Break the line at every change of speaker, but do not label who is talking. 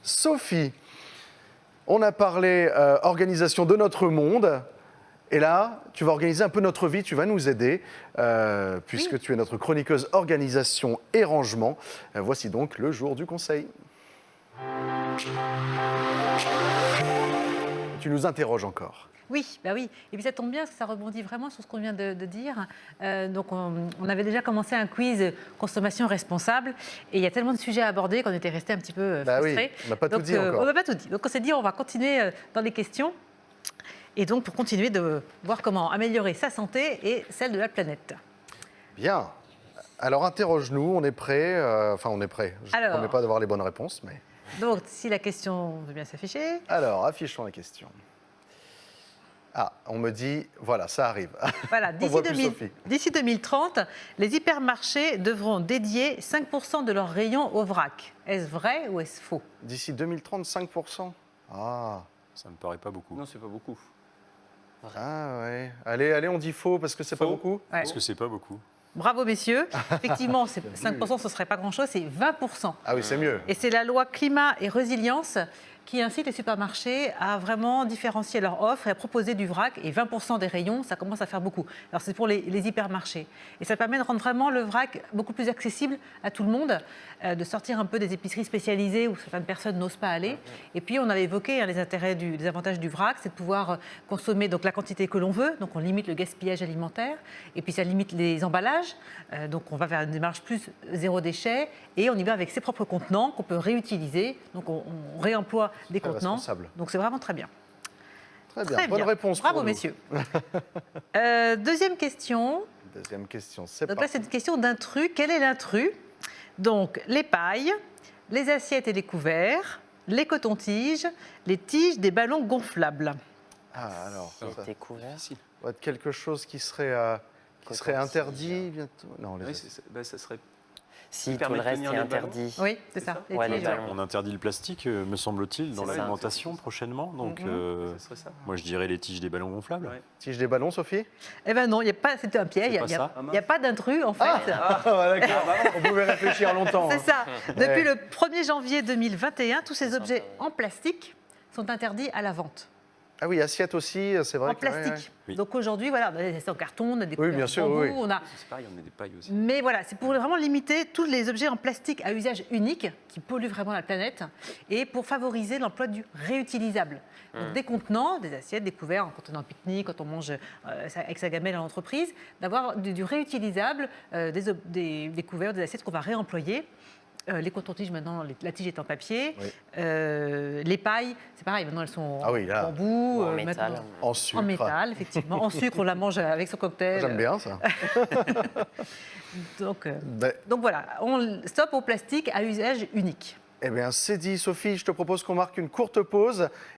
Sophie, on a parlé organisation de notre monde. Et là, tu vas organiser un peu notre vie, tu vas nous aider, puisque tu es notre chroniqueuse organisation et rangement. Voici donc le jour du conseil. Tu nous interroges encore.
Oui, bah oui. Et puis ça tombe bien parce que ça rebondit vraiment sur ce qu'on vient de dire. Donc on avait déjà commencé un quiz consommation responsable et il y a tellement de sujets à aborder qu'on était resté un petit peu frustrés.
Oui, on n'a pas tout dit encore.
On n'a pas tout dit. Donc on s'est dit on va continuer dans les questions. Et donc pour continuer de voir comment améliorer sa santé et celle de la planète.
Bien. Alors interroge-nous, on est prêt. On est prêt. Je ne promets pas d'avoir les bonnes réponses, mais...
Donc si la question veut bien s'afficher.
Alors, affichons la question. Ah, on me dit, voilà, ça arrive.
Voilà, d'ici 2030, les hypermarchés devront dédier 5% de leurs rayons au vrac. Est-ce vrai ou est-ce faux?
D'ici 2030, 5%. Ah,
ça me paraît pas beaucoup.
Non, c'est pas beaucoup.
Ah ouais. Allez, on dit faux parce que c'est pas beaucoup.
Ouais.
Parce que c'est pas beaucoup.
Bravo messieurs. Effectivement, 5% ce serait pas grand-chose, c'est 20%.
Ah oui, c'est mieux.
Et c'est la loi climat et résilience qui incite les supermarchés à vraiment différencier leur offre et à proposer du vrac. Et 20% des rayons, ça commence à faire beaucoup. Alors c'est pour les hypermarchés. Et ça permet de rendre vraiment le vrac beaucoup plus accessible à tout le monde, de sortir un peu des épiceries spécialisées où certaines personnes n'osent pas aller. Et puis on avait évoqué les avantages du vrac, c'est de pouvoir consommer donc, la quantité que l'on veut. Donc on limite le gaspillage alimentaire. Et puis ça limite les emballages. Donc on va vers une démarche plus zéro déchet. Et on y va avec ses propres contenants qu'on peut réutiliser. Donc on réemploie des contenants. Donc c'est vraiment très bien.
Très bien, bonne réponse.
Bravo messieurs. Deuxième question.
Deuxième question, c'est
Donc là c'est une question d'intrus. Quel est l'intrus? Donc les pailles, les assiettes et les couverts, les cotons-tiges, les tiges des ballons gonflables.
Ah alors, ça
T'es couvert.
va être quelque chose qui serait interdit bientôt. Non,
ça serait.
Si tout le reste est interdit.
Oui, c'est ça. Les
Ouais, les
tiges.
ballons.
On interdit le plastique, me semble-t-il, dans
C'est ça.
l'alimentation prochainement. Donc,
Ce serait ça.
moi, je dirais les tiges des ballons gonflables.
Ouais.
Tige des ballons, Sophie?
Eh ben non, c'était un piège.
C'est pas
Il
ça.
n'y a pas d'intrus en fait.
D'accord. On pouvait réfléchir longtemps.
C'est ça. Depuis le 1er janvier 2021, tous ces objets en plastique sont interdits à la vente.
Ah oui, assiette aussi, c'est vrai.
En plastique.
Oui.
Donc aujourd'hui, voilà, on a des assiettes en carton, on a des couverts
bien
en
sûr,
bambou,
oui.
on a...
C'est pareil, on a des pailles aussi.
Mais voilà, c'est pour vraiment limiter tous les objets en plastique à usage unique qui polluent vraiment la planète et pour favoriser l'emploi du réutilisable. Donc des contenants, des assiettes, des couverts en contenant pique-nique, quand on mange avec sa gamelle à l'entreprise, d'avoir du réutilisable, des couverts, des assiettes qu'on va réemployer. Les cotons-tiges, maintenant, la tige est en papier.
Oui.
Les pailles, c'est pareil, maintenant elles sont
Ah oui, là.
en bambou.
En métal.
maintenant-
En sucre.
En métal, effectivement. En sucre, on la mange avec son cocktail.
J'aime bien ça.
Donc
Ben,
voilà, on stoppe au plastique à usage unique.
eh bien, c'est dit, Sophie. Je te propose qu'on marque une courte pause